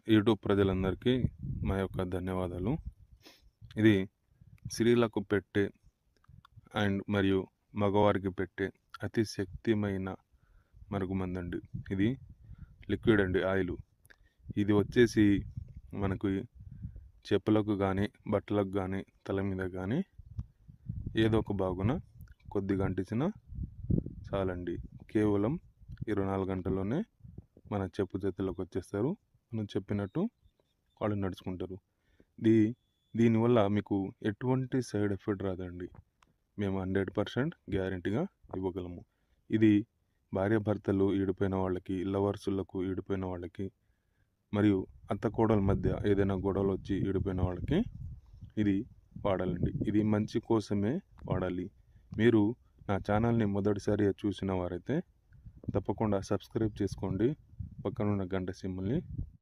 YouTube ప్రజలందరికీ మా యొక్క ధన్యవాదాలు. ఇది స్త్రీలకు పెట్టే మరియు మగవారికి పెట్టే అతి శక్తిమైన మరుగుమందండి. ఇది లిక్విడ్ అండి, ఆయిలు. ఇది వచ్చేసి మనకు చెప్పులకు కానీ, బట్టలకు కానీ, తల మీద కానీ ఏదో ఒక బాగున కొద్దిగా అంటించిన చాలండి. కేవలం 24 గంటల్లోనే మన చెప్పు చేతుల్లోకి వచ్చేస్తారు. మనం చెప్పినట్టు వాళ్ళు నడుచుకుంటారు. దీనివల్ల మీకు ఎటువంటి సైడ్ ఎఫెక్ట్ రాదండి. మేము 100% గ్యారెంటీగా ఇవ్వగలము. ఇది భార్యాభర్తలు ఈడిపోయిన వాళ్ళకి, లవర్సులకు ఈడిపోయిన వాళ్ళకి, మరియు అత్త కోడల మధ్య ఏదైనా గొడవలు వచ్చి ఈడిపోయిన వాళ్ళకి ఇది వాడాలండి. ఇది మంచి కోసమే వాడాలి. మీరు నా ఛానల్ని మొదటిసారిగా చూసిన వారైతే తప్పకుండా సబ్స్క్రైబ్ చేసుకోండి. పక్కనున్న గంట సింబల్ని